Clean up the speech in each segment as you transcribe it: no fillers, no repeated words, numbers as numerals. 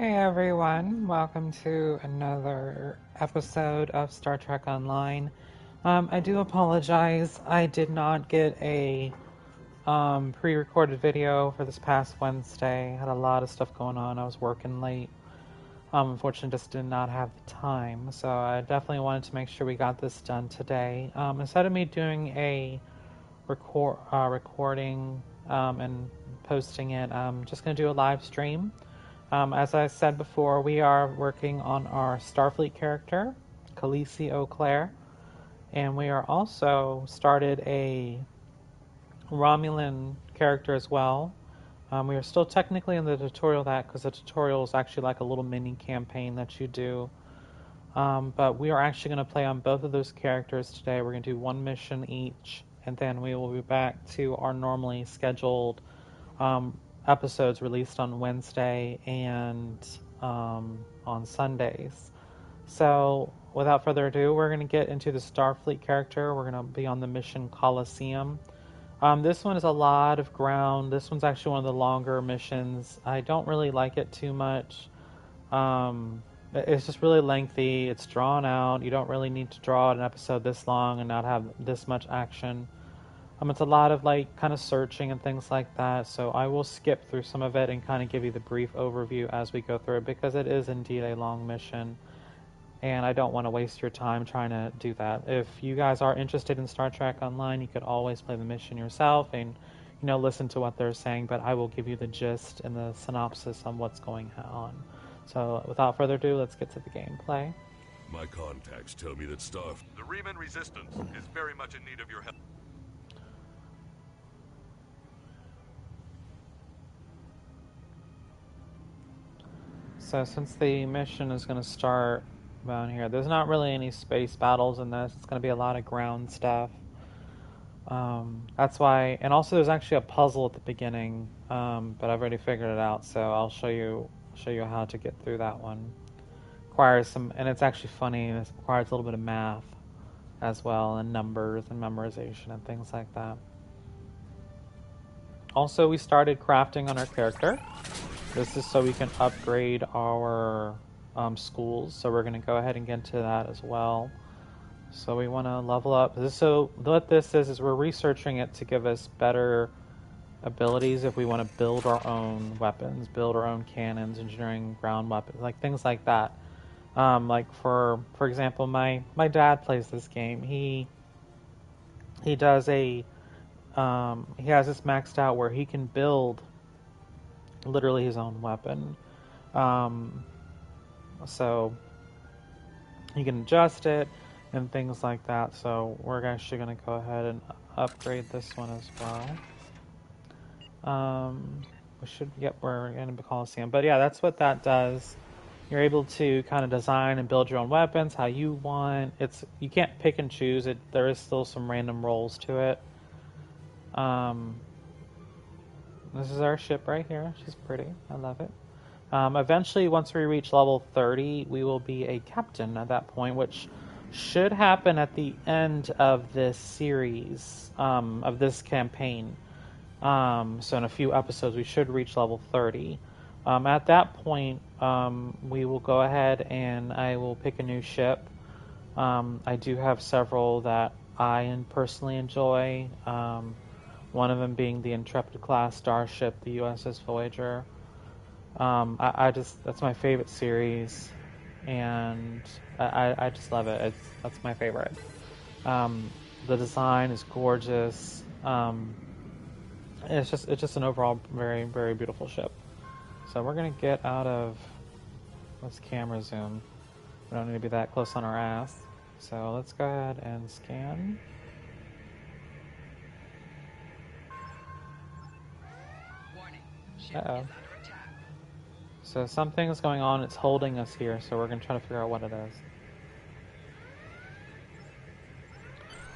Hey everyone, welcome to another episode of Star Trek Online. I do apologize, I did not get a pre-recorded video for this past Wednesday. I had a lot of stuff going on, I was working late. Unfortunately, just did not have the time, so I definitely wanted to make sure we got this done today. Instead of me doing a recording and posting it, I'm just going to do a live stream. As I said before, we are working on our Starfleet character, Khaleesi Eau-Claire, and we are also started a Romulan character as well. We are still technically in the tutorial because the tutorial is actually like a little mini campaign that you do. But we are actually going to play on both of those characters today. We're going to do one mission each, and then we will be back to our normally scheduled episodes released on Wednesday and on Sundays. So, without further ado, we're going to get into the Starfleet character. We're going to be on the mission Coliseum. This one is a lot of ground. This one's actually one of the longer missions. I don't really like it too much. It's just really lengthy. It's drawn out. You don't really need to draw an episode this long and not have this much action. It's a lot of like kind of searching and things like that, so I will skip through some of it and kind of give you the brief overview as we go through it because it is indeed a long mission and I don't want to waste your time trying to do that. If you guys are interested in Star Trek Online, you could always play the mission yourself and listen to what they're saying, but I will give you the gist and the synopsis on what's going on. So without further ado, let's get to the gameplay. My contacts tell me that The Riemann Resistance is very much in need of your help. So since the mission is going to start around here, there's not really any space battles in this. It's going to be a lot of ground stuff. That's why, and also there's actually a puzzle at the beginning, but I've already figured it out, so I'll show you how to get through that one. Requires some, and it's actually funny. It requires a little bit of math as well, and numbers and memorization and things like that. Also, we started crafting on our character. This is so we can upgrade our schools. So we're going to go ahead and get into that as well. So we want to level up. So what this is we're researching it to give us better abilities if we want to build our own weapons, build our own cannons, engineering ground weapons, like things like that. Like for example, my dad plays this game. He does he has this maxed out where he can build literally his own weapon. So he can adjust it and things like that. So we're actually going to go ahead and upgrade this one as well. We're going to be Coliseum. But yeah, that's what that does. You're able to kind of design and build your own weapons how you want. You can't pick and choose it. There is still some random rolls to it. This is our ship right here. She's pretty. I love it. Eventually, once we reach level 30, we will be a captain at that point, which should happen at the end of this series, of this campaign. So in a few episodes, we should reach level 30. At that point, we will go ahead and I will pick a new ship. I do have several that I personally enjoy. One of them being the Intrepid class starship, the USS Voyager. That's my favorite series, and I just love it. That's my favorite. The design is gorgeous. It's just an overall very, very beautiful ship. So we're gonna get out of this camera zoom. We don't need to be that close on our ass. So let's go ahead and scan. Uh-oh. So something's going on, it's holding us here, so we're going to try to figure out what it is.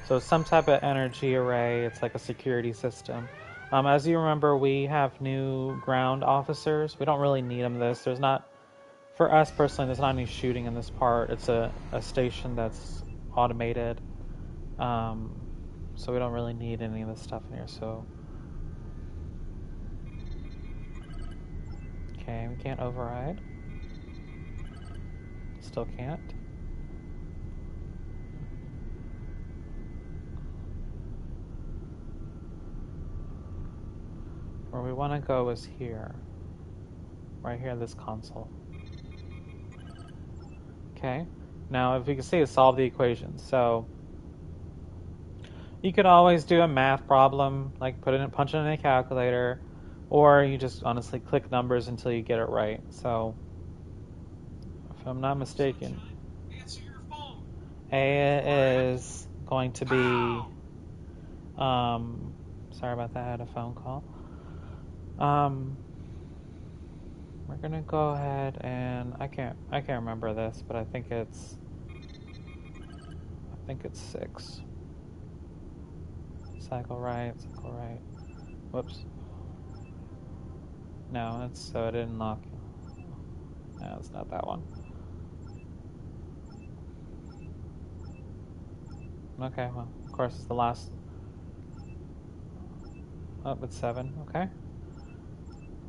So it's some type of energy array, it's like a security system. As you remember, we have new ground officers. We don't really need them for us personally, there's not any shooting in this part. It's a station that's automated. So we don't really need any of this stuff in here, so... Okay, we can't override. still can't. Where we want to go is here. Right here in this console. Okay. Now, if you can see, it solved the equation. So, you could always do a math problem, like punch it in a calculator, or you just honestly click numbers until you get it right. So, if I'm not mistaken, A is going to be, sorry about that, I had a phone call. We're gonna go ahead and I can't remember this, but I think it's 6. Cycle right. Whoops. No, so it didn't lock. No, it's not that one. Okay, well, of course it's the last. Oh, it's 7. Okay.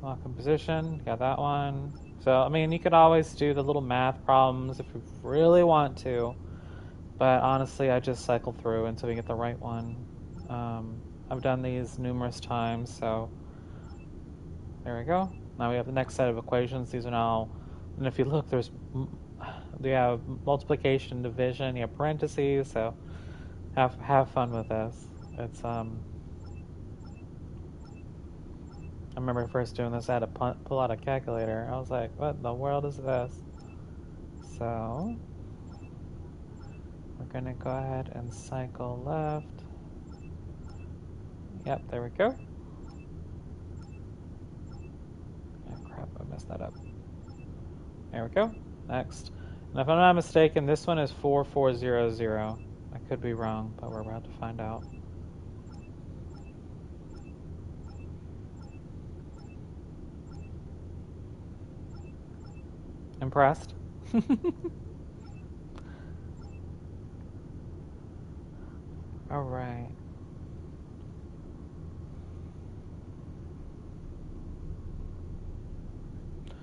Lock in position. Got that one. So, I mean, you could always do the little math problems if you really want to. But honestly, I just cycle through until we get the right one. I've done these numerous times, so there we go. Now we have the next set of equations. These are now, and if you look, we have multiplication, division, you have parentheses. So have fun with this. It's I remember first doing this. I had to pull out a calculator. I was like, "What in the world is this?" So we're gonna go ahead and cycle left. Yep, there we go. Oh crap, I messed that up. There we go. Next. And if I'm not mistaken, this one is 4400. I could be wrong, but we're about to find out. Impressed? Alright.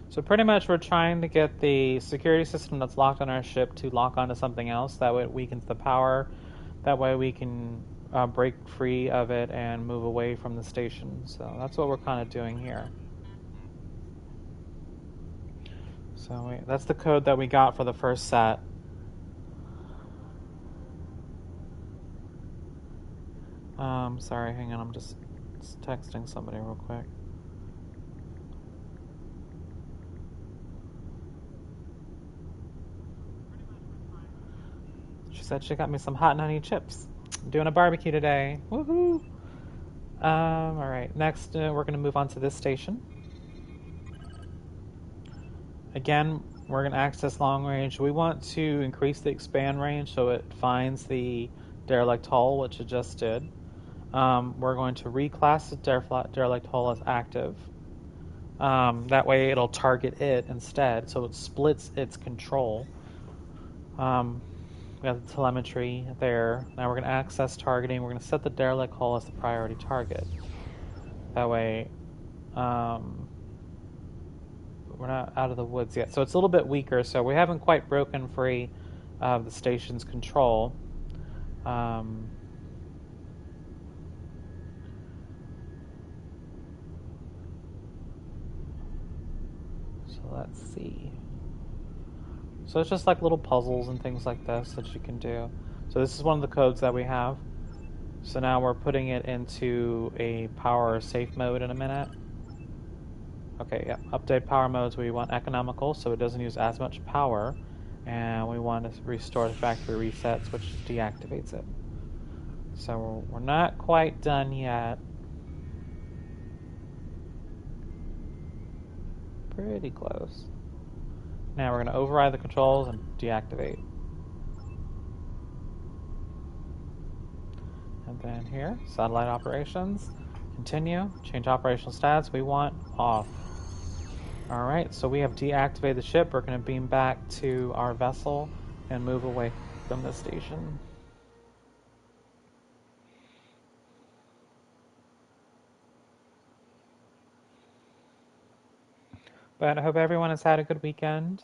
So pretty much we're trying to get the security system that's locked on our ship to lock onto something else. That way it weakens the power. That way we can break free of it and move away from the station. So that's what we're kind of doing here. So that's the code that we got for the first set. Sorry, hang on, I'm just texting somebody real quick. She said she got me some hot and honey chips. I'm doing a barbecue today. Woohoo! Alright, next we're going to move on to this station. Again, we're going to access long range. We want to increase the expand range so it finds the derelict hull, which it just did. We're going to reclass the derelict hull as active. That way it'll target it instead, so it splits its control. We have the telemetry there. Now we're going to access targeting. We're going to set the derelict hull as the priority target. That way, we're not out of the woods yet. So it's a little bit weaker, so we haven't quite broken free of the station's control. So let's see. So it's just like little puzzles and things like this that you can do. So this is one of the codes that we have. So now we're putting it into a power safe mode in a minute. Okay, yeah. Update power modes. We want economical, so it doesn't use as much power. And we want to restore the factory resets, which deactivates it. So we're not quite done yet. Pretty close. Now we're going to override the controls and deactivate. And then here, satellite operations. Continue. Change operational stats. We want off. Alright, so we have deactivated the ship. We're going to beam back to our vessel and move away from the station. But I hope everyone has had a good weekend.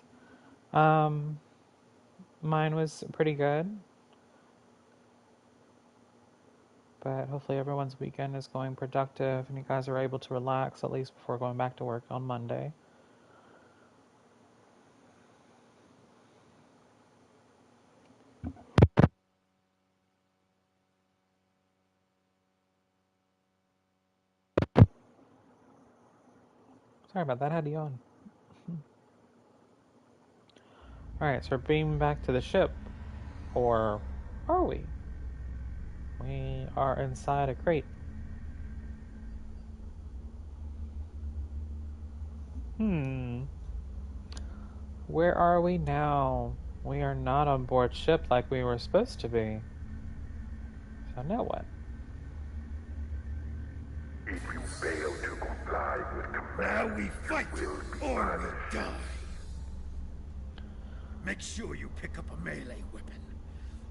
Mine was pretty good. But hopefully everyone's weekend is going productive and you guys are able to relax at least before going back to work on Monday. Sorry about that, I had to yawn. Alright, so we're beaming back to the ship. Or are we? We are inside a crate. Where are we now? We are not on board ship like we were supposed to be. So now what? If you fail to comply with command, now we fight, or we die. Make sure you pick up a melee weapon.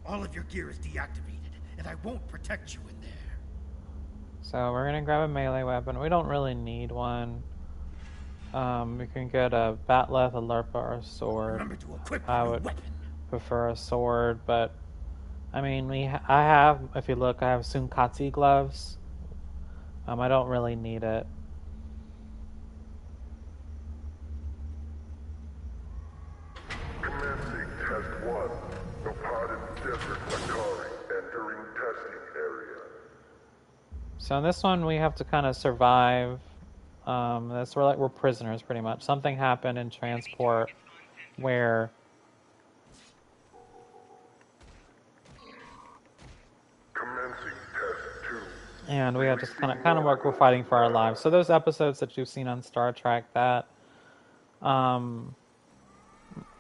All of your gear is deactivated, and I won't protect you in there. So we're gonna grab a melee weapon. We don't really need one. We can get a Batleth, a Lerpa, or a sword. Remember to equip I your would weapon. prefer a sword, but I mean, I have, if you look, I have Sunkatsu gloves. I don't really need it. commencing test 1. Departed Desert Akari, entering testing area. So in this one, we have to kind of survive. That's we're prisoners, pretty much. Something happened in transport where Commencing test 2. and we have just kind of work. We're fighting for our lives. So those episodes that you've seen on Star Trek, that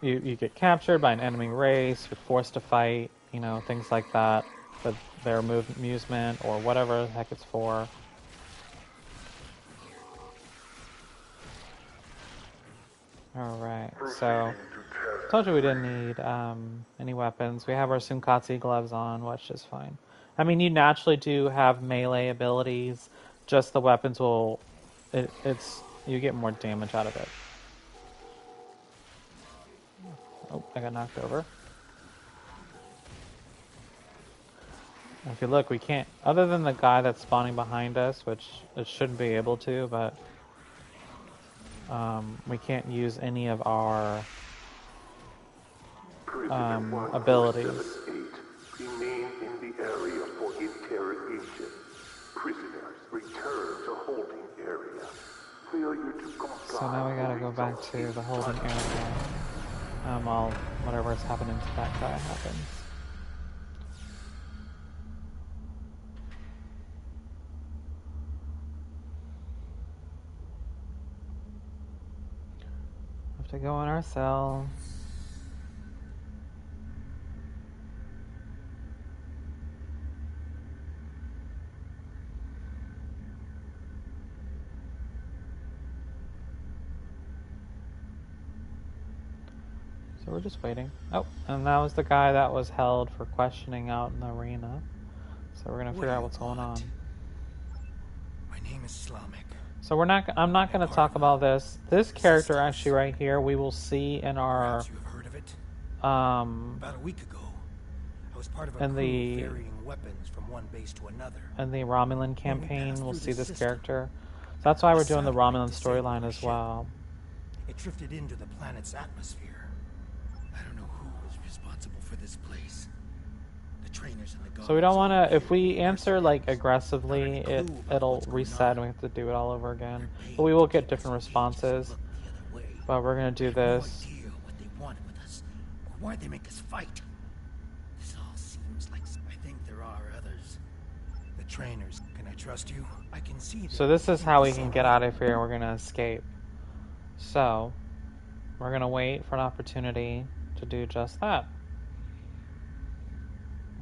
you get captured by an enemy race, you're forced to fight, things like that, for their amusement or whatever the heck it's for. Alright, so told you we didn't need any weapons. We have our Sunkatsu gloves on, which is fine. I mean, you naturally do have melee abilities, just the weapons will... you get more damage out of it. Oh, I got knocked over. If you look, we can't... Other than the guy that's spawning behind us, which it shouldn't be able to, but... we can't use any of our abilities. Remain in the area for interrogation. Prisoners return to holding area. Failure to comply. So now we gotta go back to the holding area. While whatever is happening to that guy happens. Have to go in our cell. So we're just waiting. Oh, and that was the guy that was held for questioning out in the arena. So we're gonna figure out what's going on. My name is Slamek. So I'm not gonna talk about this. This character actually right here, we will see in our You have heard of it? About a week ago, I was part of a crew ferrying weapons from one base to another. In the Romulan campaign, we'll see this character. So that's why we're doing the Romulan storyline as well. It drifted into the planet's atmosphere. I don't know who was responsible for this place. The trainers and the guards. So we don't want to, if we answer like aggressively, it'll reset and we have to do it all over again. But we will get different responses. But we're going to do this. No idea what they wanted with us, or why'd they make us fight. This all seems like... I think there are others. The trainers. Can I trust you? I can see... So this is how we can get out of here. We're going to escape. So, we're going to wait for an opportunity to do just that.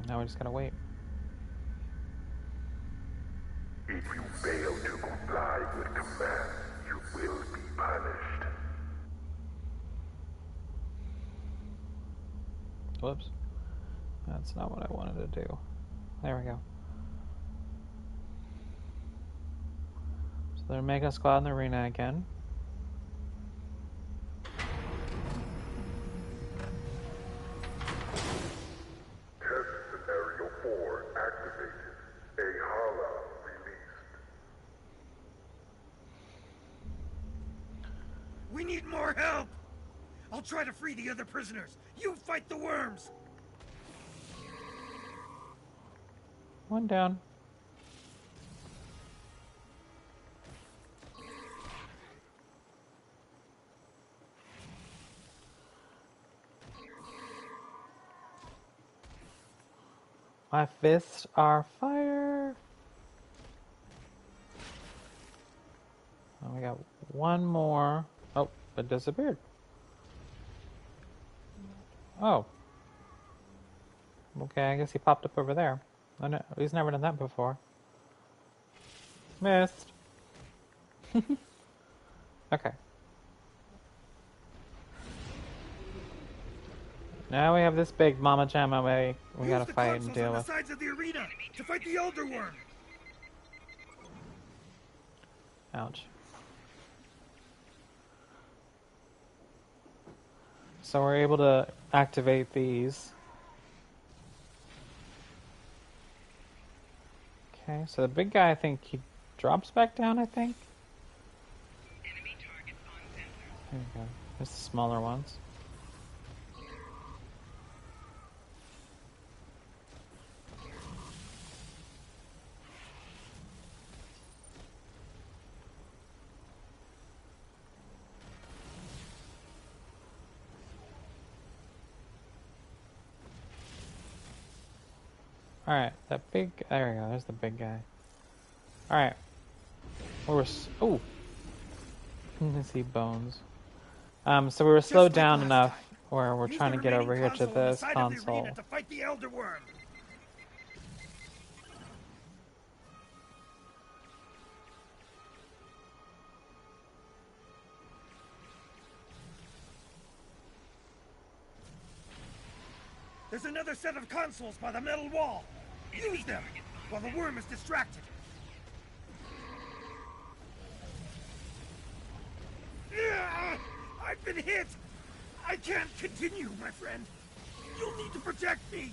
Now we just got to wait. If you fail to comply with command, you will be punished. Whoops. That's not what I wanted to do. There we go. So they're making us go out in the arena again. We need more help! I'll try to free the other prisoners. You fight the worms! One down. My fists are fire. Oh, we got one more. Oh, it disappeared. Oh. Okay, I guess he popped up over there. I know, he's never done that before. Missed. Okay. Now we have this big Mama Jamma we gotta fight and deal on the with. sides of the arena to fight the Elder Worm. Ouch. So we're able to activate these. Okay, so the big guy, I think he drops back down, I think. Enemy target on sensors. There we go. There's the smaller ones. Alright, that big... There we go, there's the big guy. Alright. Oh! I see bones. So we were slowed down enough where we're trying to get over here to this console. To fight the Elder Worm. There's another set of consoles by the metal wall. Use them while the worm is distracted. I've been hit. I can't continue, my friend. You'll need to protect me.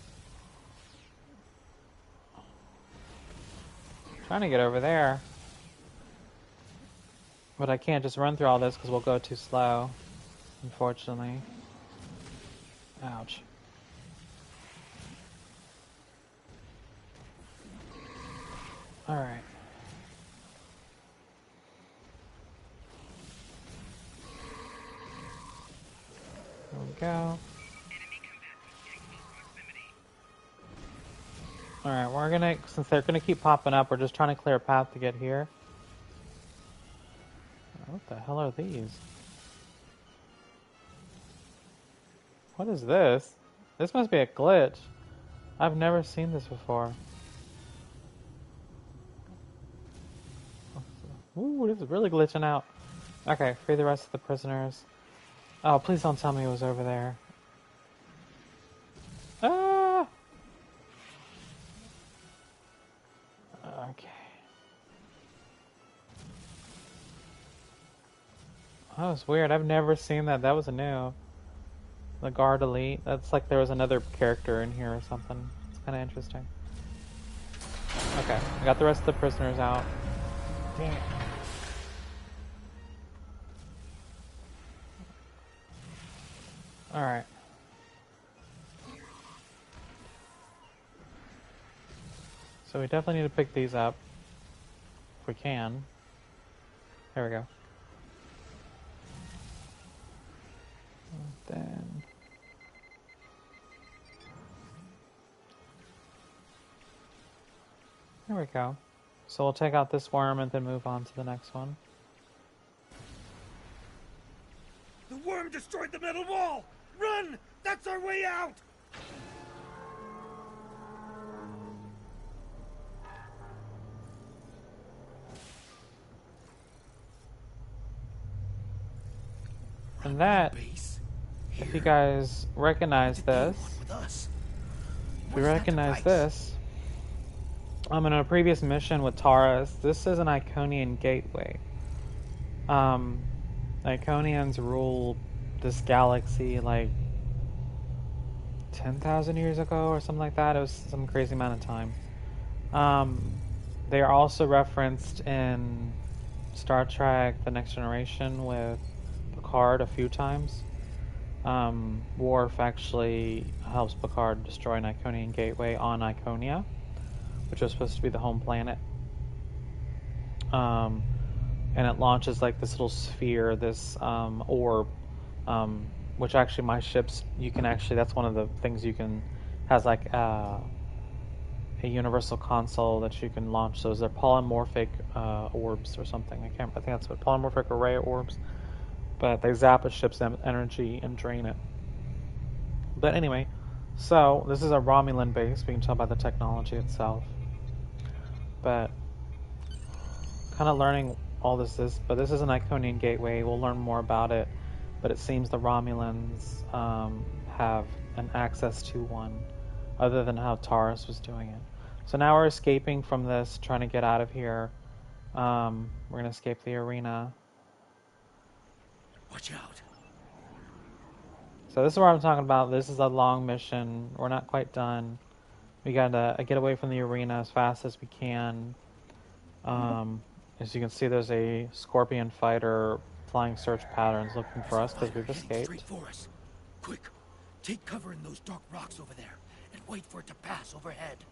Trying to get over there. But I can't just run through all this because we'll go too slow. Unfortunately. Ouch. Alright. There we go. Alright, we're gonna, since they're gonna keep popping up, we're just trying to clear a path to get here. What the hell are these? What is this? This must be a glitch. I've never seen this before. Ooh, this is really glitching out. Okay, free the rest of the prisoners. Oh, please don't tell me it was over there. Ah! Okay. That was weird. I've never seen that. That was new. The guard elite. That's like there was another character in here or something. It's kind of interesting. Okay, I got the rest of the prisoners out. Damn. Alright. So we definitely need to pick these up. If we can. There we go. And then... There we go. So we'll take out this worm and then move on to the next one. The worm destroyed the metal wall! Run! That's our way out! And that, if you guys recognize this, if you recognize this, in a previous mission with Taurus, this is an Iconian gateway. Iconians ruled this galaxy like 10,000 years ago or something like that. It was some crazy amount of time. They are also referenced in Star Trek The Next Generation with Picard a few times. Worf actually helps Picard destroy an Iconian gateway on Iconia, which was supposed to be the home planet. And it launches like this little sphere, this orb, which actually my ships, you can actually, that's one of the things you can, has like a universal console that you can launch those. They're polymorphic orbs or something. I think that's what, polymorphic array orbs. But they zap a ship's energy and drain it. But anyway, so this is a Romulan base. We can tell by the technology itself. But kind of learning all this is, but this is an Iconian gateway. We'll learn more about it. But it seems the Romulans have an access to one, other than how Taurus was doing it. So now we're escaping from this, trying to get out of here. We're going to escape the arena. Watch out. So this is what I'm talking about. This is a long mission. We're not quite done. We gotta get away from the arena as fast as we can. As you can see, there's a Scorpion fighter flying search patterns looking for us because we've escaped. Straight for us. Quick, take cover in those dark rocks over there and wait for it to pass overhead.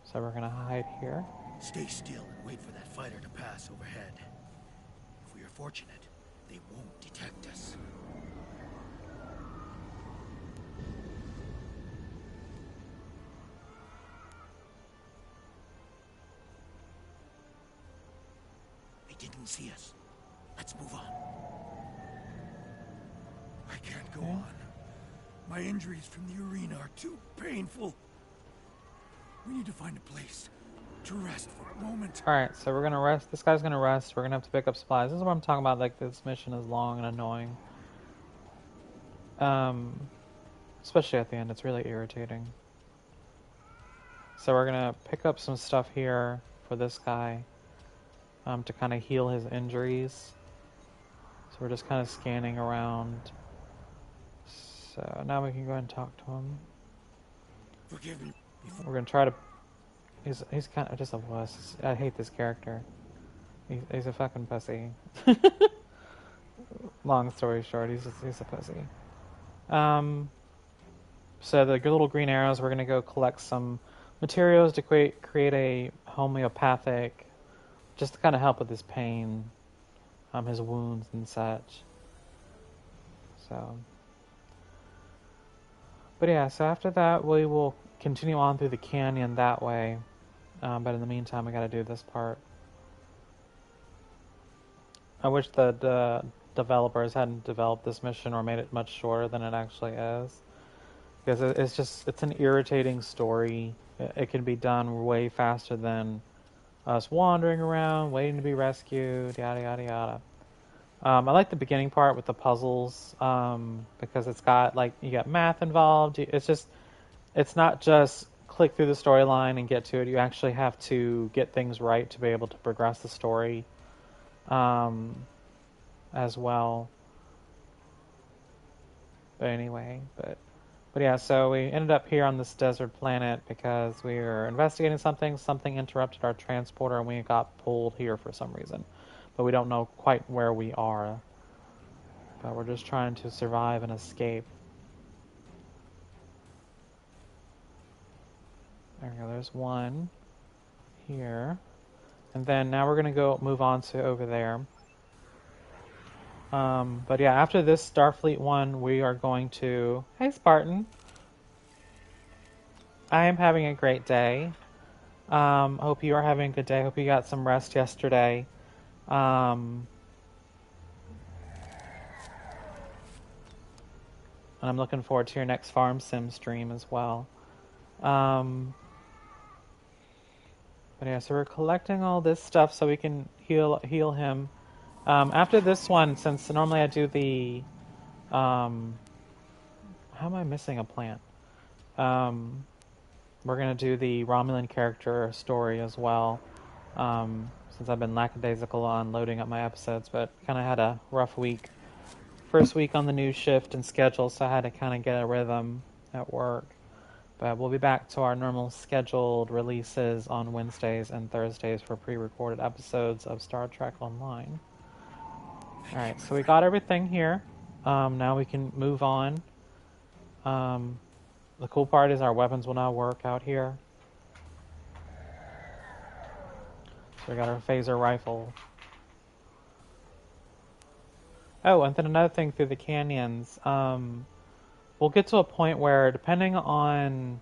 So we're gonna hide here. Stay still and wait for that fighter to pass overhead. If we are fortunate, they won't detect us. They didn't see us. Let's move on. I can't go on. My injuries from the arena are too painful. We need to find a place to rest for a moment. Alright, so we're gonna rest. This guy's gonna rest. We're gonna have to pick up supplies. This is what I'm talking about. Like, this mission is long and annoying. Especially at the end. It's really irritating. So we're gonna pick up some stuff here for this guy. To kind of heal his injuries. So we're just kind of scanning around. So now we can go ahead and talk to him. Forgive me. We're gonna try to. He's kind of just a wuss. I hate this character. He's a fucking pussy. Long story short, he's a pussy. So the little green arrows. We're gonna go collect some materials to create a homeopathic, just to kind of help with his pain, his wounds and such. So. But yeah, so after that, we will continue on through the canyon that way. But in the meantime, we gotta do this part. I wish the developers hadn't developed this mission or made it much shorter than it actually is. Because it's an irritating story. It can be done way faster than us wandering around, waiting to be rescued, yada yada yada. I like the beginning part with the puzzles, because it's got, like, you got math involved. It's not just click through the storyline and get to it. You actually have to get things right to be able to progress the story, as well. But anyway, but yeah, so we ended up here on this desert planet because we were investigating something. Something interrupted our transporter and we got pulled here for some reason. But we don't know quite where we are. But we're just trying to survive and escape. There we go, there's one here. And then now we're going to move on to over there. But yeah, after this Starfleet one, we are going to... Hey, Spartan. I am having a great day. Hope you are having a good day. Hope you got some rest yesterday. And I'm looking forward to your next Farm Sim stream as well. But yeah, so we're collecting all this stuff so we can heal him. After this one, since normally I do the... how am I missing a plant? We're going to do the Romulan character story as well. Since I've been lackadaisical on loading up my episodes, but kind of had a rough week. First week on the new shift and schedule, so I had to kind of get a rhythm at work. But we'll be back to our normal scheduled releases on Wednesdays and Thursdays for pre-recorded episodes of Star Trek Online. Alright, so we got everything here. Now we can move on. The cool part is our weapons will now work out here. So we got our phaser rifle. Oh, and then another thing through the canyons. We'll get to a point where, depending on,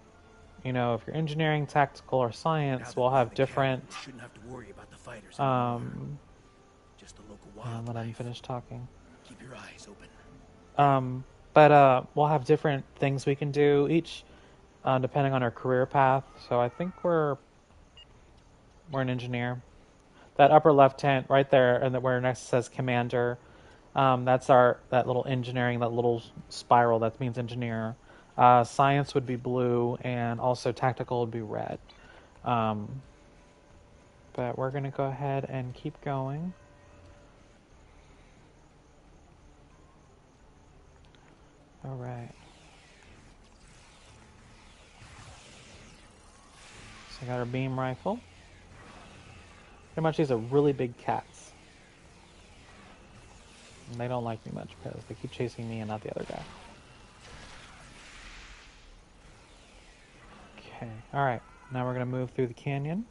you know, if you're engineering, tactical, or science, we'll have different. We shouldn't have to worry about the fighters Um, anymore. Just the local and let me wildlife. finish talking. Keep your eyes open. But we'll have different things we can do each, depending on our career path. So I think we're an engineer. That upper left hand right there, and where next says commander, that's that little engineering, that little spiral. That means engineer. Science would be blue, and also tactical would be red. But we're gonna go ahead and keep going. All right. So I got our beam rifle. Pretty much these are really big cats. And they don't like me much because they keep chasing me and not the other guy. Okay, alright. Now we're going to move through the canyon.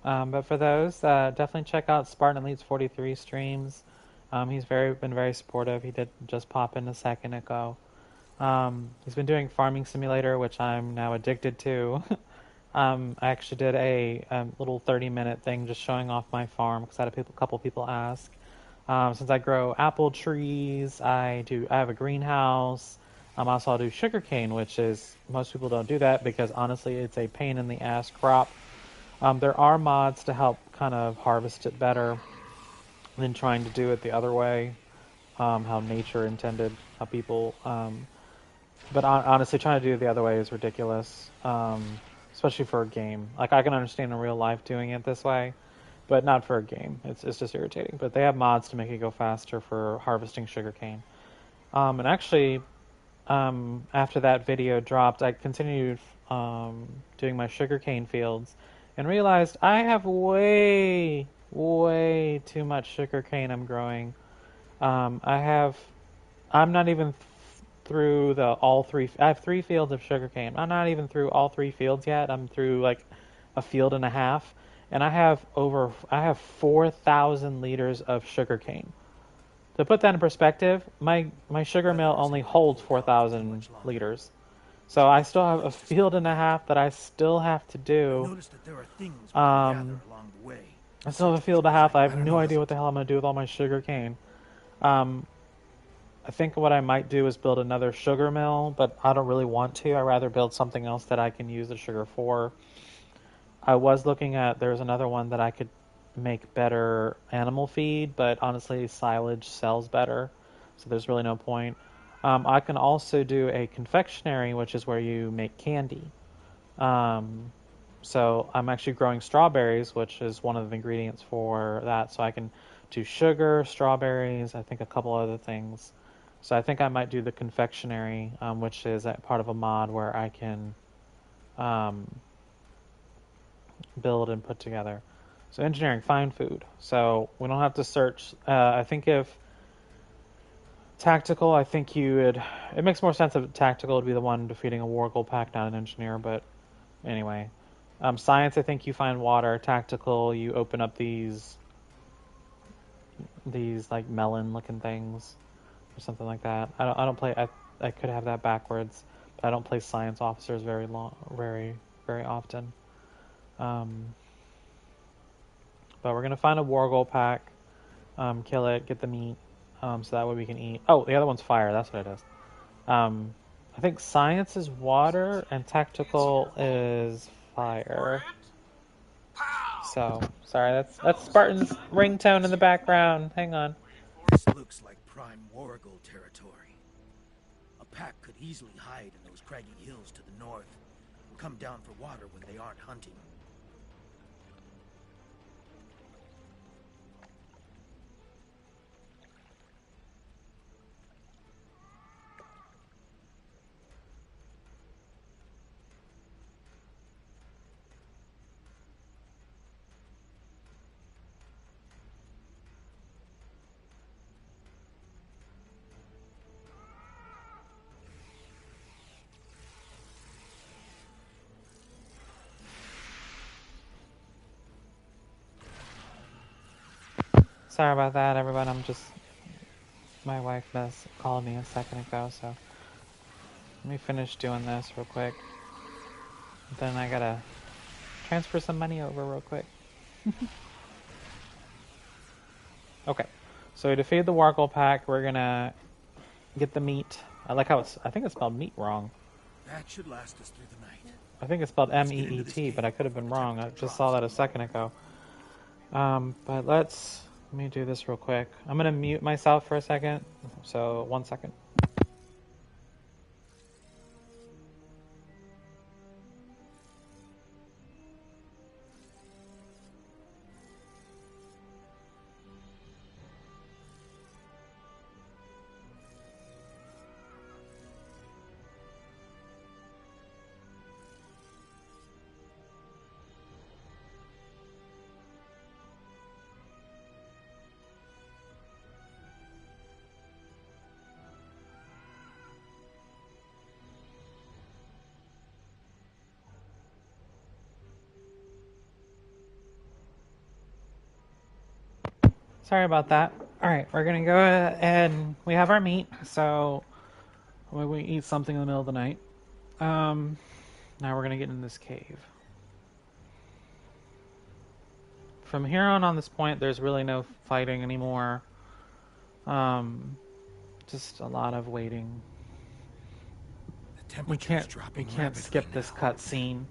But for those, definitely check out Spartan Elites 43 streams. He's been very supportive. He did just pop in a second ago. He's been doing Farming Simulator, which I'm now addicted to. I actually did a little 30-minute thing just showing off my farm because I had a couple people ask. Since I grow apple trees, I have a greenhouse. Also, I'll do sugarcane, which is, most people don't do that because honestly, it's a pain in the ass crop. There are mods to help kind of harvest it better than trying to do it the other way, how nature intended, how people. But honestly, trying to do it the other way is ridiculous, especially for a game. Like, I can understand in real life doing it this way, but not for a game. It's just irritating. But they have mods to make it go faster for harvesting sugarcane. And actually, after that video dropped, I continued doing my sugarcane fields and realized I have way too much sugarcane I'm growing. I'm not even through all three. I have 3 fields of sugarcane. I'm not even through all 3 fields yet. I'm through like a field and a half, and I have 4,000 liters of sugarcane. To put that in perspective, my sugar mill only holds 4,000 liters. So I still have a field and a half that I still have to do. Notice that there are things we can gather along the way. I still have a field and a half. I have no idea what the hell I'm going to do with all my sugar cane. I think what I might do is build another sugar mill, but I don't really want to. I'd rather build something else that I can use the sugar for. I was looking at, there's another one that I could make better animal feed, but honestly, silage sells better, so there's really no point. I can also do a confectionery, which is where you make candy. So I'm actually growing strawberries, which is one of the ingredients for that. So I can do sugar, strawberries, I think a couple other things. So I think I might do the confectionery, which is part of a mod where I can build and put together. So engineering, find food. So we don't have to search. I think if tactical, I think it makes more sense if tactical would be the one defeating a Wargle pack, not an engineer, but anyway. Science, I think you find water. Tactical, you open up these like melon looking things or something like that. I don't play, I could have that backwards, but I don't play science officers very often. But we're gonna find a Wargle pack, kill it, get the meat, so that way we can eat. Oh, the other one's fire. That's what it is. I think science is water and tactical is fire. So sorry, that's Spartan's ringtone in the background. Hang on. This looks like prime Wargle territory. A pack could easily hide in those craggy hills to the north and come down for water when they aren't hunting. Sorry about that, everyone. My wife called me a second ago, so let me finish doing this real quick. Then I gotta transfer some money over real quick. Okay, so we defeated the Wargle Pack. We're gonna get the meat. I like how I think it's spelled meat wrong. That should last us through the night. I think it's spelled Let's get into this M-E-E-T, but I cave could have been before the wrong. I temperature just saw that a drops. second ago. But let me do this real quick. I'm gonna mute myself for a second. So 1 second. Sorry about that. Alright, we're gonna go ahead and we have our meat, so we eat something in the middle of the night. Now we're gonna get in this cave. From here on this point, there's really no fighting anymore. Just a lot of waiting. The We temperature's can't dropping skip rapidly this now. cutscene.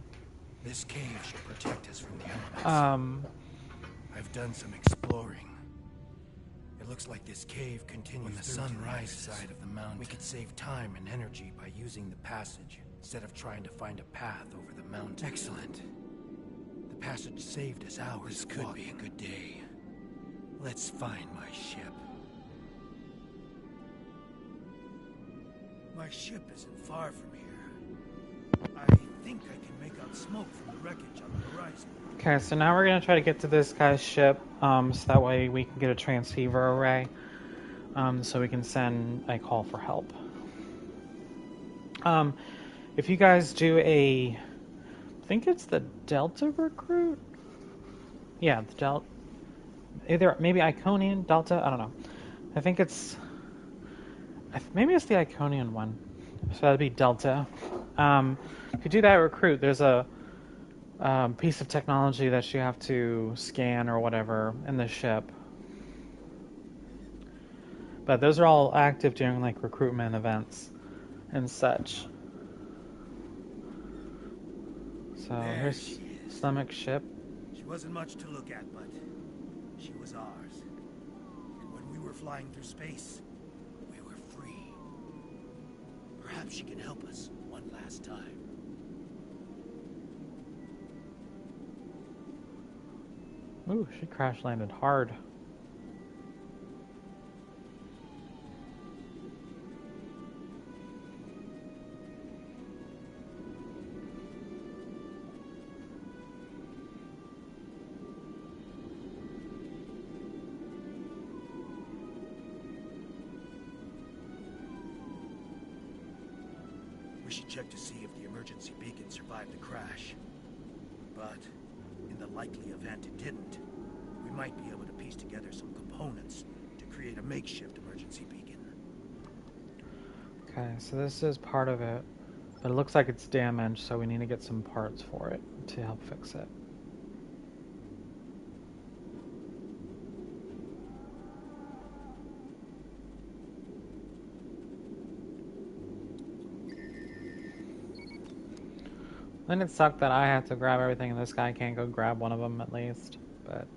This cave should protect us from the elements. I've done some exploring. It looks like this cave continues when the sunrise side of the mountain. We could save time and energy by using the passage instead of trying to find a path over the mountain. Excellent. The passage saved us hours. This could be a good day. Let's find my ship. My ship isn't far from here. I think I can make out smoke from the wreckage on the horizon. Okay, so now we're gonna try to get to this guy's ship, so that way we can get a transceiver array, so we can send a call for help. If you guys do I think it's the Delta recruit? Yeah, the Delta, either maybe Iconian, Delta, I don't know. I think maybe it's the Iconian one, so that'd be Delta. If you do that recruit, there's a piece of technology that you have to scan or whatever in the ship. But those are all active during like recruitment events and such. So There here's she is. Stomach's ship. She wasn't much to look at, but she was ours. And when we were flying through space, we were free. Perhaps she can help us one last time. Ooh, she crash landed hard. We should check to see if the emergency beacon survived the crash. But in the likely event it didn't, we might be able to piece together some components to create a makeshift emergency beacon. Okay, so this is part of it, but it looks like it's damaged, so we need to get some parts for it to help fix it. Then it sucked that I had to grab everything and this guy can't go grab one of them at least, but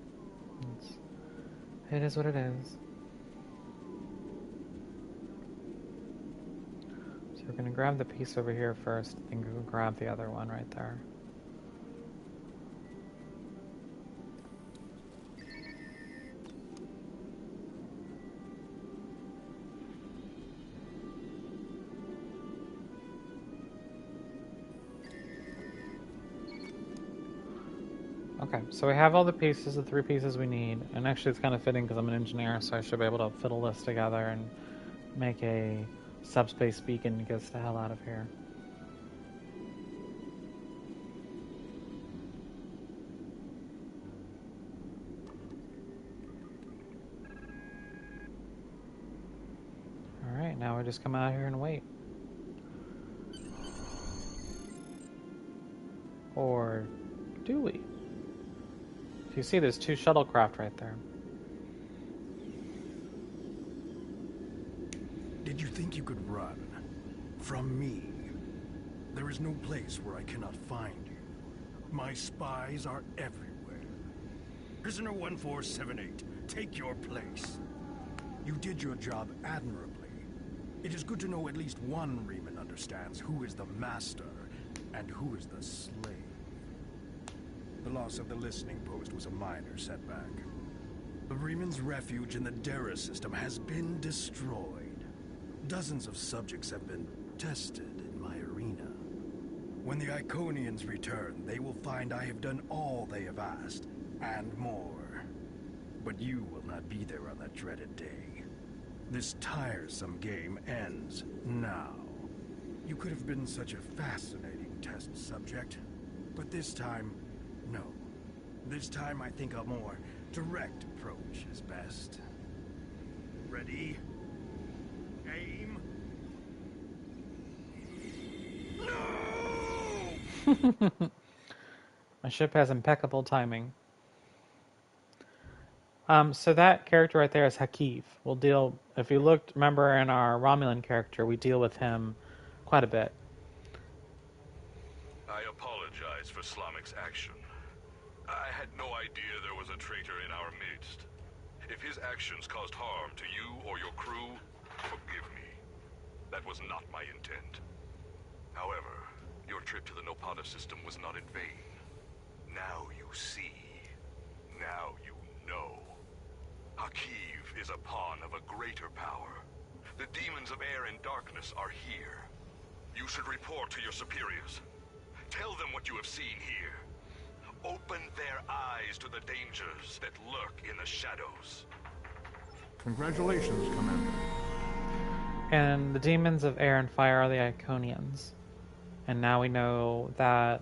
it is what it is. So we're gonna grab the piece over here first, and go grab the other one right there. Okay, so we have all the pieces, the 3 pieces we need, and actually it's kind of fitting because I'm an engineer, so I should be able to fiddle this together and make a subspace beacon to get us the hell out of here. Alright, now we just come out here and wait. Or do we? If you see, there's 2 shuttlecraft right there. Did you think you could run from me? There is no place where I cannot find you. My spies are everywhere. Prisoner 1478, take your place. You did your job admirably. It is good to know at least one Riemann understands who is the master and who is the slave. The loss of the listening post was a minor setback. The Riemann's refuge in the Dera system has been destroyed. Dozens of subjects have been tested in my arena. When the Iconians return, they will find I have done all they have asked, and more. But you will not be there on that dreaded day. This tiresome game ends now. You could have been such a fascinating test subject, but this time, no. This time I think a more direct approach is best. Ready? Aim. No! My ship has impeccable timing. So that character right there is Hakiv. We'll deal, if you looked, remember in our Romulan character, we deal with him quite a bit. I apologize for Slamic's action. I had no idea there was a traitor in our midst. If his actions caused harm to you or your crew, forgive me. That was not my intent. However, your trip to the Nopata system was not in vain. Now you see. Now you know. Hakiv is a pawn of a greater power. The demons of air and darkness are here. You should report to your superiors. Tell them what you have seen here. Open their eyes to the dangers that lurk in the shadows. Congratulations, Commander. And the demons of air and fire are the Iconians. And now we know that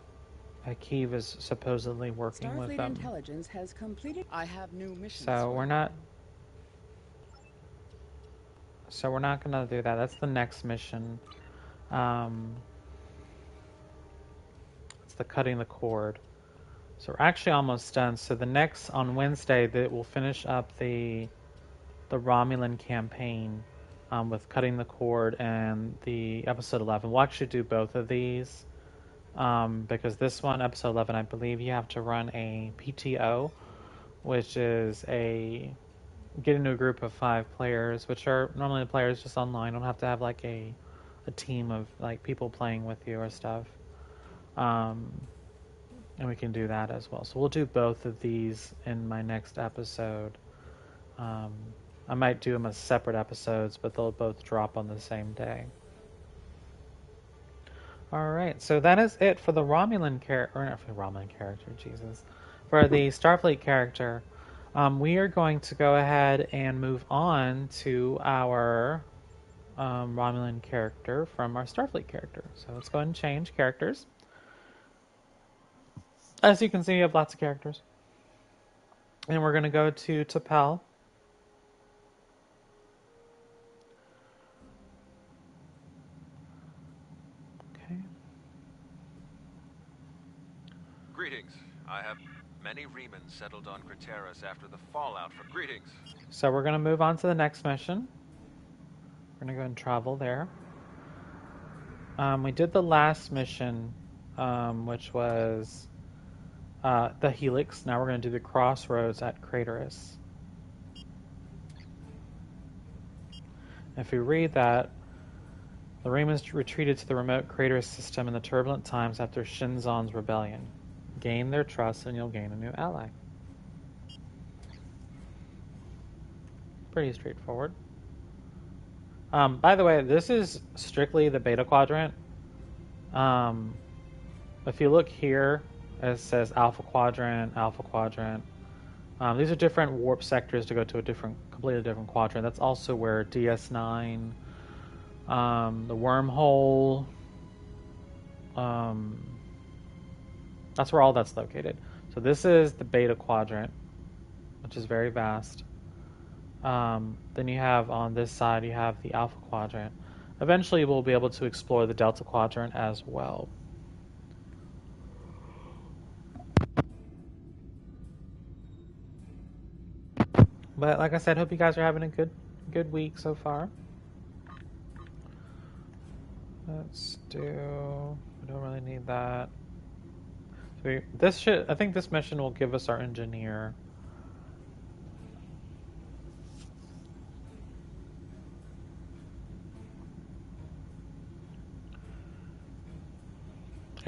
Hakiv is supposedly working with Starfleet them. Intelligence has completed. I have new missions. So we're not gonna do that. That's the next mission. It's the cutting the cord. So we're actually almost done. So the next, on Wednesday, that we'll finish up the Romulan campaign with cutting the cord and the episode 11. We'll actually do both of these because this one, episode 11, I believe you have to run a PTO, which is get into a group of 5 players, which are normally the players just online. You don't have to have like a team of like people playing with you or stuff. And we can do that as well. So we'll do both of these in my next episode. I might do them as separate episodes, but they'll both drop on the same day. Alright, so that is it for the Romulan character, or not for the Romulan character, Jesus. For the Starfleet character, we are going to go ahead and move on to our Romulan character from our Starfleet character. So let's go ahead and change characters. As you can see, you have lots of characters. And we're going to go to T'Pel. Okay. Greetings. I have many Riemann settled on Craterus after the fallout from... Greetings. So we're going to move on to the next mission. We're going to go and travel there. We did the last mission, which was the Helix. Now we're going to do the Crossroads at Craterus. If we read that, the Riemann's retreated to the remote Craterus system in the turbulent times after Shinzon's rebellion. Gain their trust and you'll gain a new ally. Pretty straightforward. By the way, this is strictly the Beta Quadrant. If you look here, it says Alpha Quadrant, Alpha Quadrant. These are different warp sectors to go to a completely different quadrant. That's also where DS9, the wormhole, that's where all that's located. So this is the Beta Quadrant, which is very vast. Then you have on this side, you have the Alpha Quadrant. Eventually, we'll be able to explore the Delta Quadrant as well. But like I said, hope you guys are having a good week so far. Let's do. We don't really need that. So I think this mission will give us our engineer.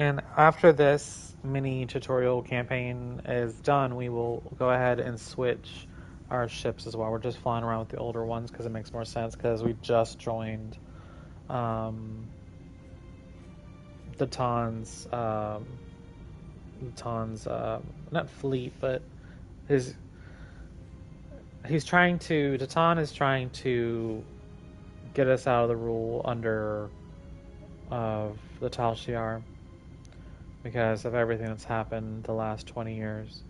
And after this mini tutorial campaign is done, we will go ahead and switch our ships as well. We're just flying around with the older ones because it makes more sense, because we just joined Datan's not fleet, but Datan is trying to get us out of the rule under of the Tal Shiar, because of everything that's happened the last 20 years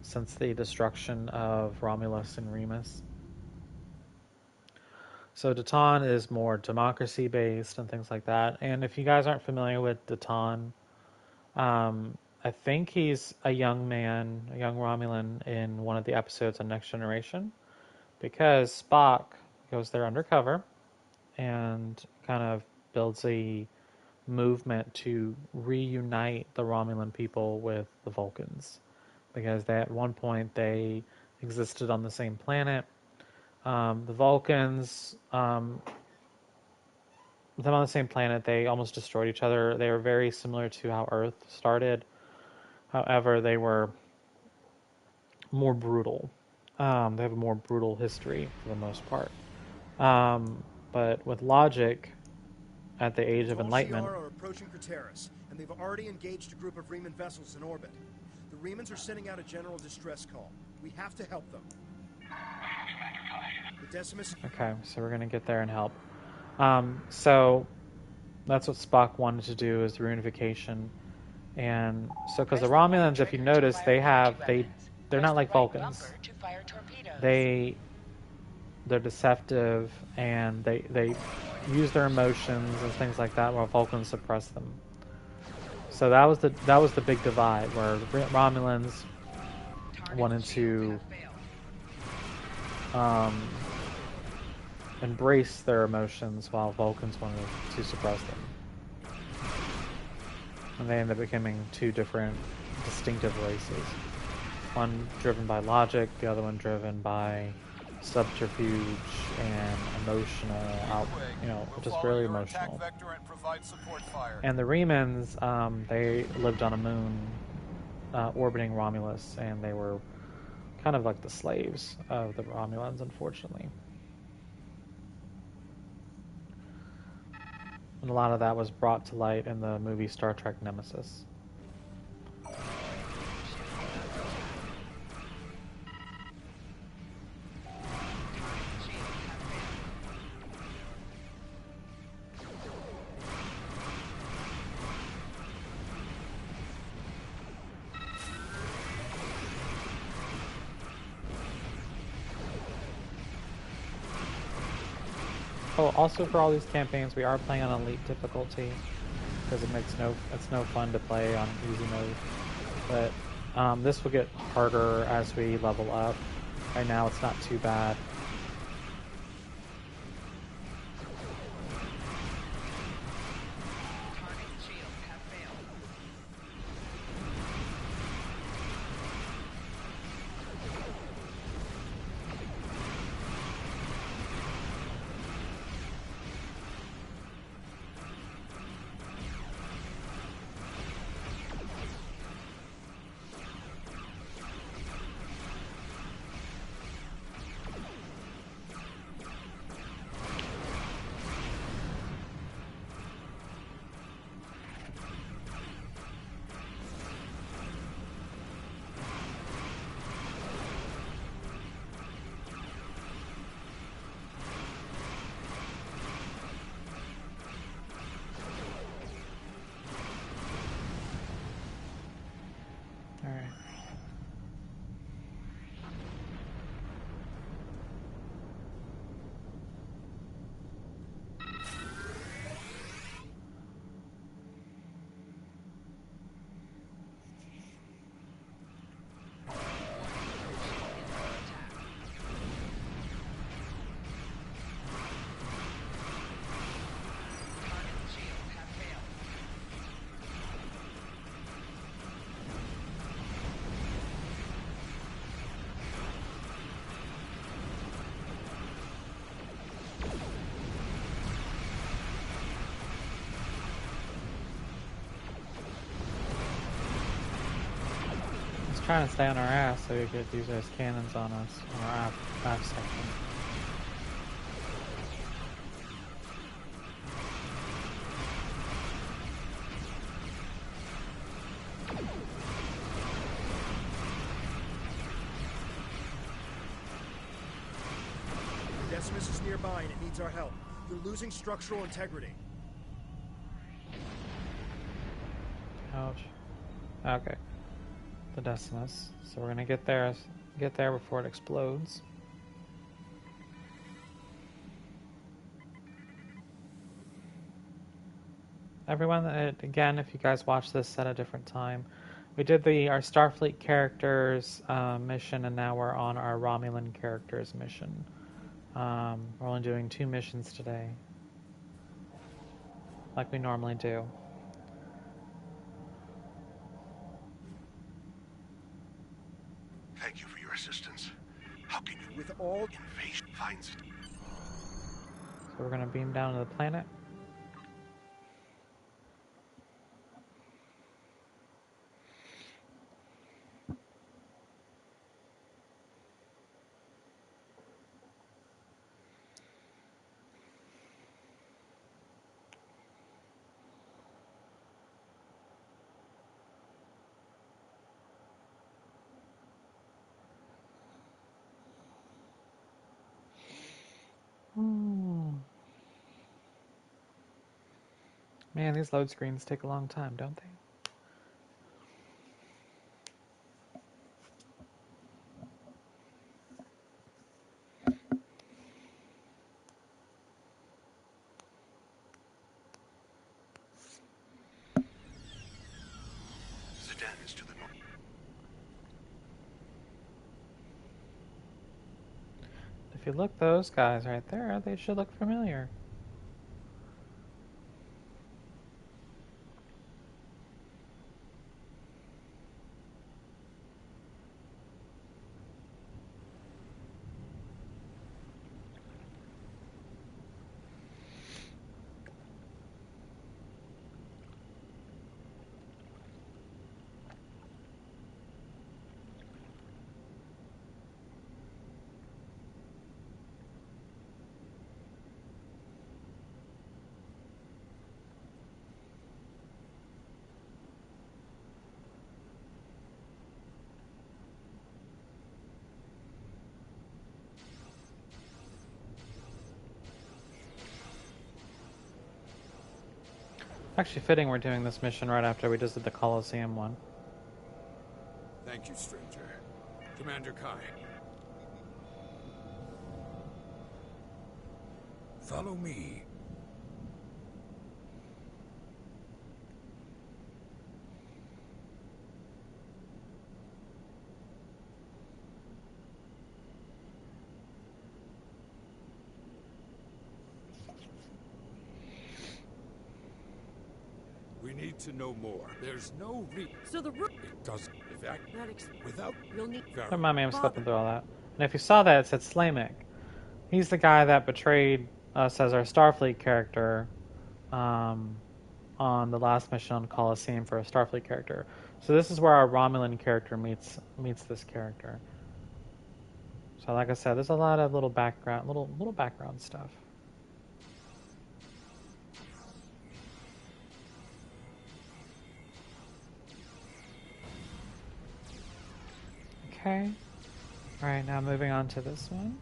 since the destruction of Romulus and Remus. So Datan is more democracy based and things like that. And if you guys aren't familiar with Datan, I think he's a young Romulan in one of the episodes on Next Generation, because Spock goes there undercover and kind of builds a movement to reunite the Romulan people with the Vulcans, because at one point they existed on the same planet. The Vulcans, them on the same planet, they almost destroyed each other. They were very similar to how Earth started. However, they were more brutal. They have a more brutal history for the most part. But with logic, at the Age of Enlightenment, are approaching Craterus, and they've already engaged a group of Reman vessels in orbit. The Remans are sending out a general distress call. We have to help them. The Decimus. Okay, so we're gonna get there and help. So that's what Spock wanted to do, is the reunification. And so, because the Romulans, if you notice, they're not like Vulcans. They're deceptive, and they use their emotions and things like that, while Vulcans suppress them. So that was the big divide, where the Romulans wanted to embrace their emotions, while Vulcans wanted to suppress them. And they ended up becoming two different distinctive races. One driven by logic, the other one driven by subterfuge and emotional, just really emotional. And the Remans, they lived on a moon orbiting Romulus, and they were kind of like the slaves of the Romulans, unfortunately. And a lot of that was brought to light in the movie Star Trek Nemesis. Oh, also for all these campaigns, we are playing on Elite difficulty, because it's no fun to play on easy mode. But this will get harder as we level up. Right now, it's not too bad. trying to stay on our ass so we could use those cannons on us on our aft section. Decimus is nearby and it needs our help. They're losing structural integrity. Ouch. Okay. The Decimus. So we're gonna get there before it explodes. Everyone, again, if you guys watch this at a different time, we did our Starfleet characters mission, and now we're on our Romulan characters mission. We're only doing 2 missions today, like we normally do. Thank you for your assistance. How can you, With all invasion finds it? So we're gonna beam down to the planet. Man, these load screens take a long time, don't they? Zidane is to the north. If you look, those guys right there, they should look familiar. Actually fitting we're doing this mission right after we just did the Colosseum one. Thank you, stranger. Commander Kai. Follow me. We need to know more. There's no reason. So the root It doesn't. Without. you'll need Never mind me, I'm skipping through all that. And if you saw that, it said Slamek. He's the guy that betrayed us as our Starfleet character on the last mission on Colosseum for a Starfleet character. So this is where our Romulan character meets this character. So like I said, there's a lot of little background stuff. Okay. Alright, now moving on to this one.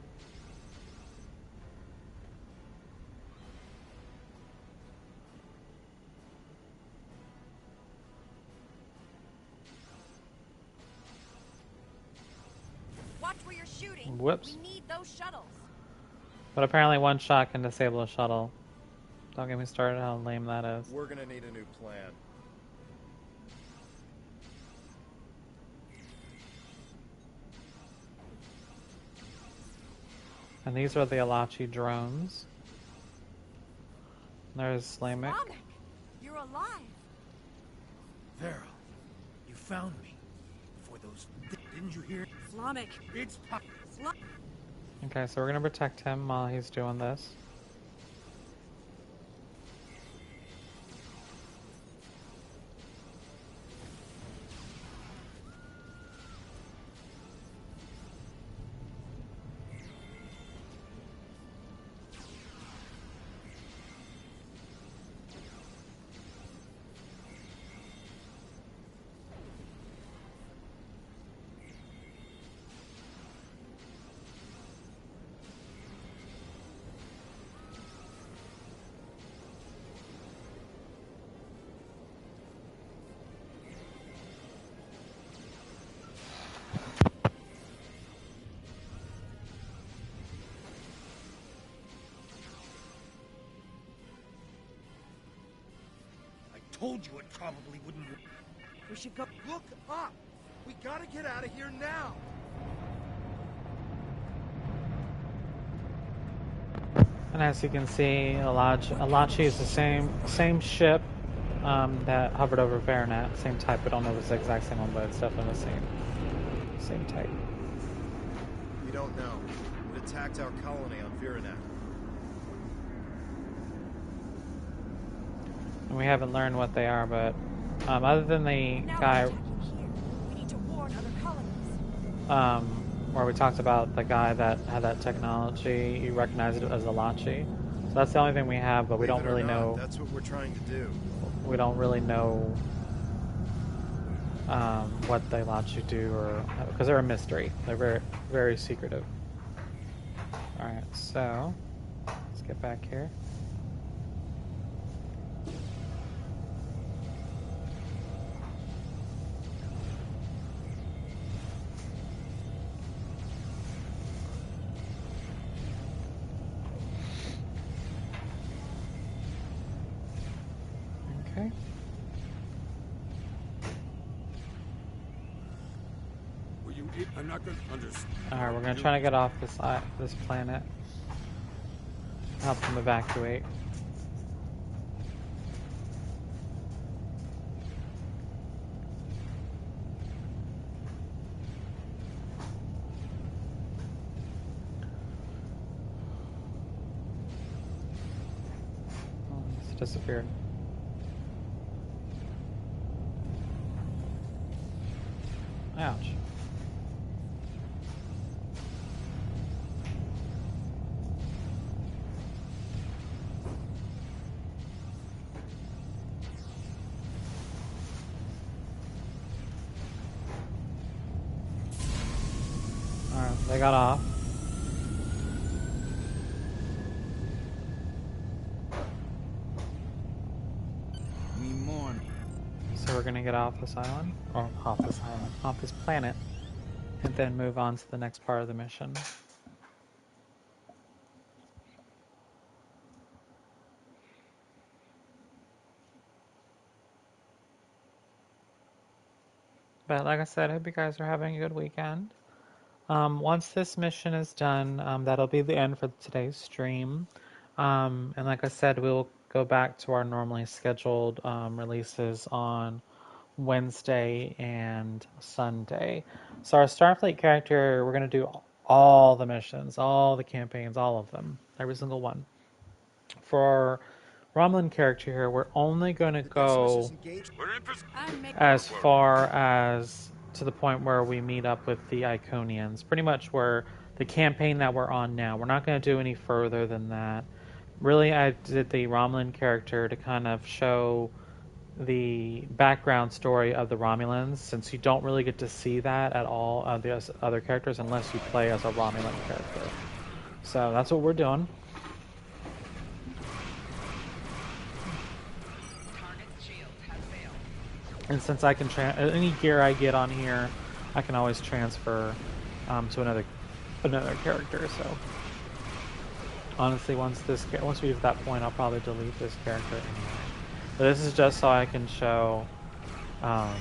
watch where you're shooting. Whoops. We need those shuttles. But apparently one shot can disable a shuttle. Don't get me started how lame that is. We're gonna need a new plan. And these are the Alachi drones. There's Slamek. Slamek, you're alive. Varel, you found me. Before those... Didn't you hear? Slamek. It's... Okay, so we're gonna protect him while he's doing this. told you it probably wouldn't work. We should go. Look up! We gotta get out of here now! And as you can see, Alachi is the same ship that hovered over Varanet. Same type. I don't know if it's the exact same one, but it's definitely the same type. We don't know. It attacked our colony on Viranak. And we haven't learned what they are, but other than the Now guy we're attacking here. We need to warn other colonies. where we talked about the guy that had that technology, you recognize it as Alachi. So that's the only thing we have, but we don't really know. That's what we're trying to do. We don't really know what the Alachi do, or because they're a mystery. They're very, very secretive. All right, so let's get back here. Okay. I'm not going to understand. All right, we're gonna try to get off this planet. Help them evacuate. Oh, it's disappeared. Ouch. Alright, they got off. We mourn. So we're gonna get off this island, or off this planet, and then move on to the next part of the mission. But like I said, I hope you guys are having a good weekend. Once this mission is done, that'll be the end for today's stream. And like I said, we'll go back to our normally scheduled releases on Wednesday and Sunday. So our Starfleet character, we're going to do all the missions, all the campaigns, all of them, every single one. For our Romulan character here, we're only going to go as far as to the point where we meet up with the Iconians, pretty much where the campaign that we're on now. We're not going to do any further than that. Really, I did the Romulan character to kind of show the background story of the Romulans, since you don't really get to see that at all of the other characters unless you play as a Romulan character. So that's what we're doing. And since I can any gear I get on here, I can always transfer to another character. So honestly, once we get to that point, I'll probably delete this character anyway. But this is just so I can show kind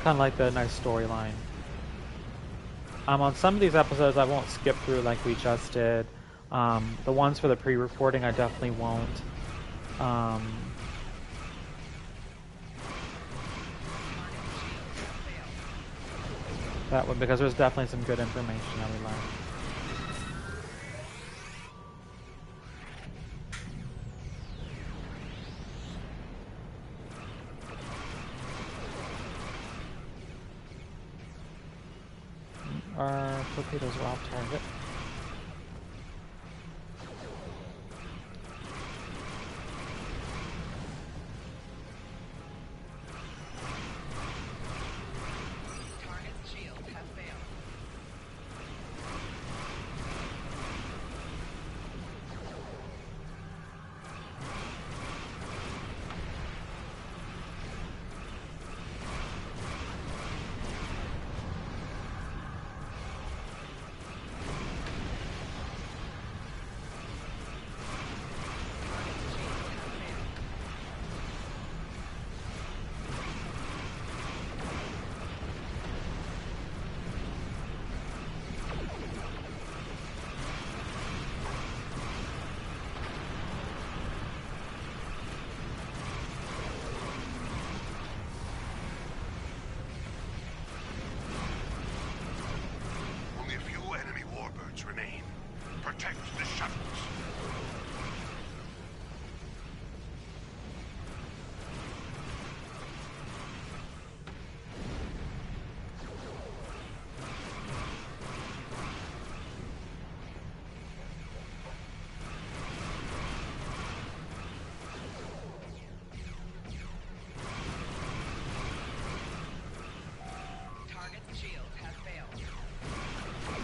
of like the nice storyline. On some of these episodes, I won't skip through like we just did. The ones for the pre-recording, I definitely won't. That one, because there's definitely some good information that we learned. Our torpedoes are off target.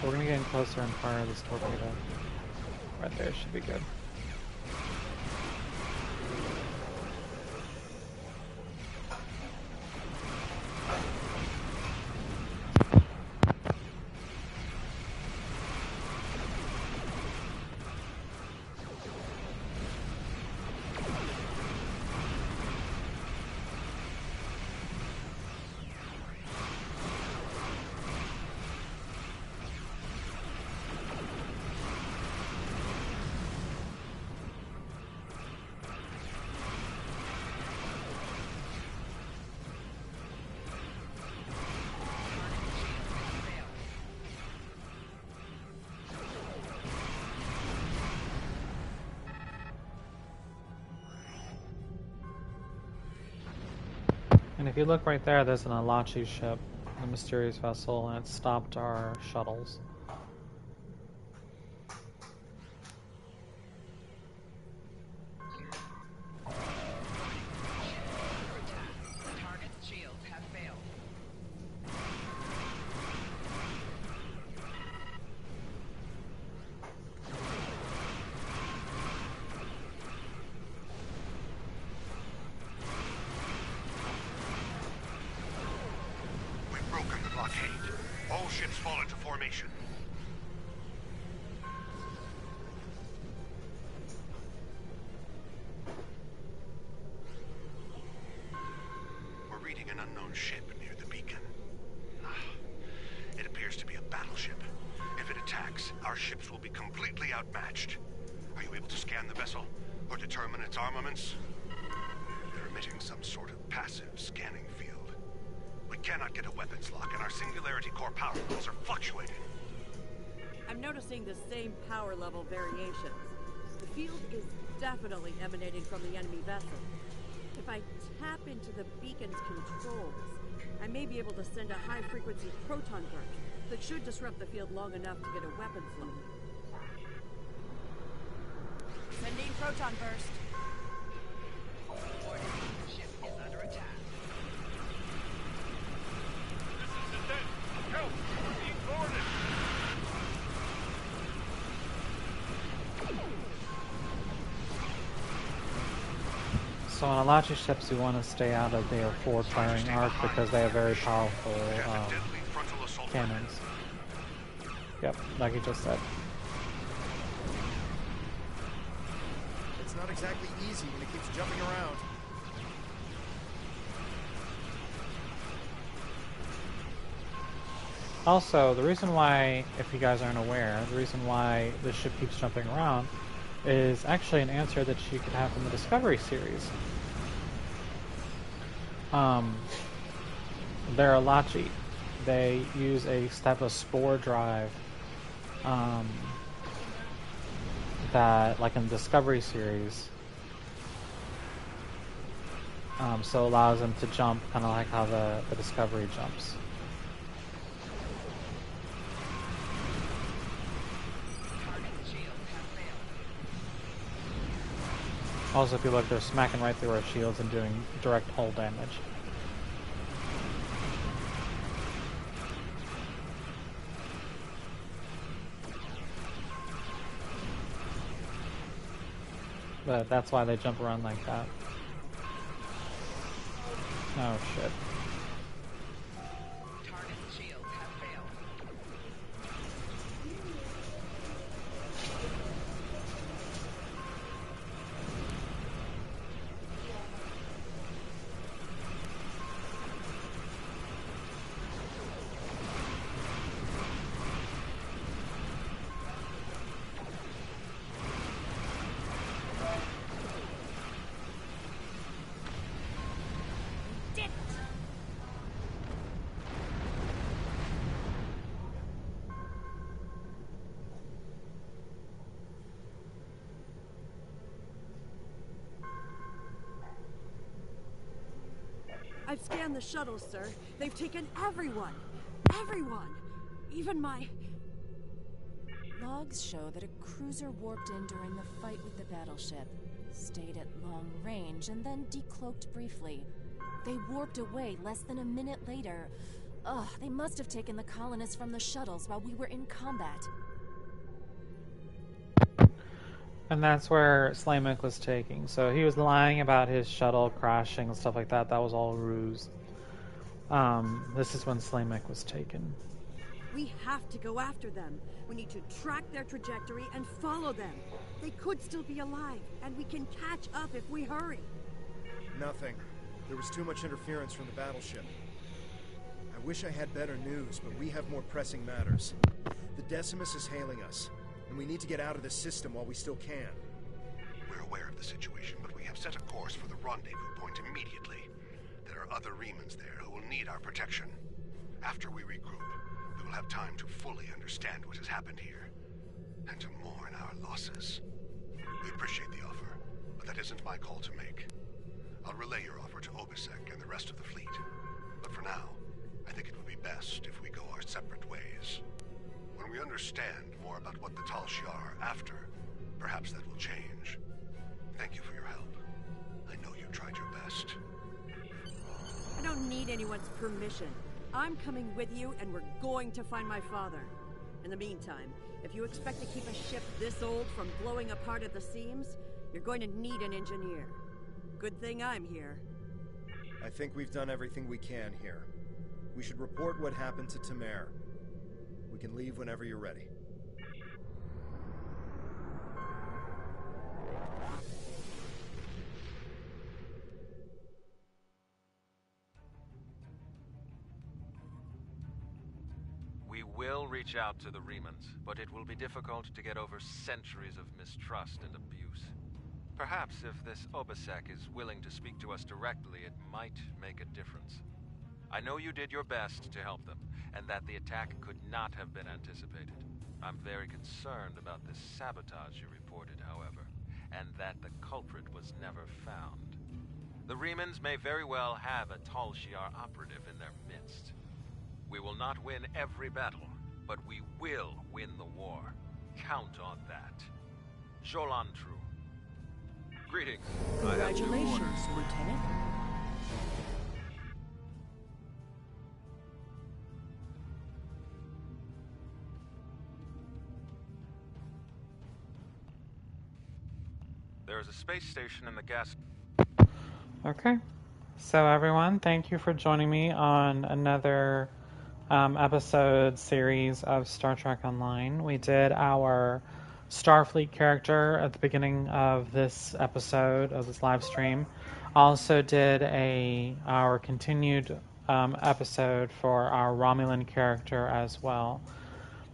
So we're gonna get in closer and fire this torpedo. Right there should be good. And if you look right there, there's an Alachi ship, a mysterious vessel, and it stopped our shuttles. Target's shields have failed. We've broken the blockade. All ships fall into formation. We're reading an unknown ship near the beacon. It appears to be a battleship. If it attacks, our ships will be completely outmatched. Are you able to scan the vessel or determine its armaments? They're emitting some sort of passive scanning field. We cannot get a weapons lock, and our singularity core power levels are fluctuating. I'm noticing the same power level variations. The field is definitely emanating from the enemy vessel. If I tap into the beacon's controls, I may be able to send a high-frequency proton burst that should disrupt the field long enough to get a weapons load. Sending proton burst. Warning, the ship is under attack. This is intent. Help! We're being boarded! So on Alachi ships, you want to stay out of their forward-firing arc because they have very powerful cannons. Yep, like you just said. It's not exactly easy when it keeps jumping around. Also, the reason why, if you guys aren't aware, the reason why this ship keeps jumping around is actually an answer that you could have from the Discovery series. They're Alachi. They use a type of spore drive that, like in the Discovery series, so allows them to jump kind of like how the Discovery jumps. Also, if you look, they're smacking right through our shields and doing direct hull damage. But that's why they jump around like that. Oh shit. Target's shields have failed. I've scanned the shuttles, sir. They've taken everyone. Everyone. Even my... Logs show that a cruiser warped in during the fight with the battleship, stayed at long range, and then decloaked briefly. They warped away less than a minute later. Ugh, they must have taken the colonists from the shuttles while we were in combat. And that's where Slamek was taking. So he was lying about his shuttle crashing and stuff like that. That was all ruse. This is when Slamek was taken. We have to go after them. We need to track their trajectory and follow them. They could still be alive, and we can catch up if we hurry. Nothing. There was too much interference from the battleship. I wish I had better news, but we have more pressing matters. The Decimus is hailing us, and we need to get out of this system while we still can. We're aware of the situation, but we have set a course for the rendezvous point immediately. There are other Remans there who will need our protection. After we regroup, we will have time to fully understand what has happened here, and to mourn our losses. We appreciate the offer, but that isn't my call to make. I'll relay your offer to Obisek and the rest of the fleet. But for now, I think it would be best if we go our separate ways. When we understand more about what the Tal Shiar are after, perhaps that will change. Thank you for your help. I know you tried your best. I don't need anyone's permission. I'm coming with you, and we're going to find my father. In the meantime, if you expect to keep a ship this old from blowing apart at the seams, you're going to need an engineer. Good thing I'm here. I think we've done everything we can here. We should report what happened to Tamer. We can leave whenever you're ready. We will reach out to the Remans, but it will be difficult to get over centuries of mistrust and abuse. Perhaps if this Obisek is willing to speak to us directly, it might make a difference. I know you did your best to help them, and that the attack could not have been anticipated. I'm very concerned about this sabotage you reported, however, and that the culprit was never found. The Remans may very well have a Tal Shiar operative in their midst. We will not win every battle, but we will win the war. Count on that. Jolantru. Greetings. Congratulations, Lieutenant. There is a space station in the gas... Okay. So everyone, thank you for joining me on another episode series of Star Trek Online. We did our Starfleet character at the beginning of this episode of this live stream. Also did our continued episode for our Romulan character as well.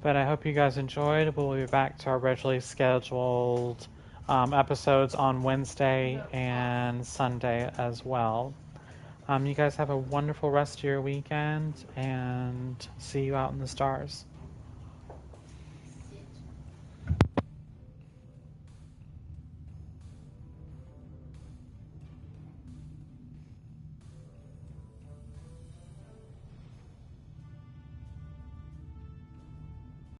But I hope you guys enjoyed. We'll be back to our originally scheduled episodes on Wednesday and Sunday as well. You guys have a wonderful rest of your weekend, and see you out in the stars.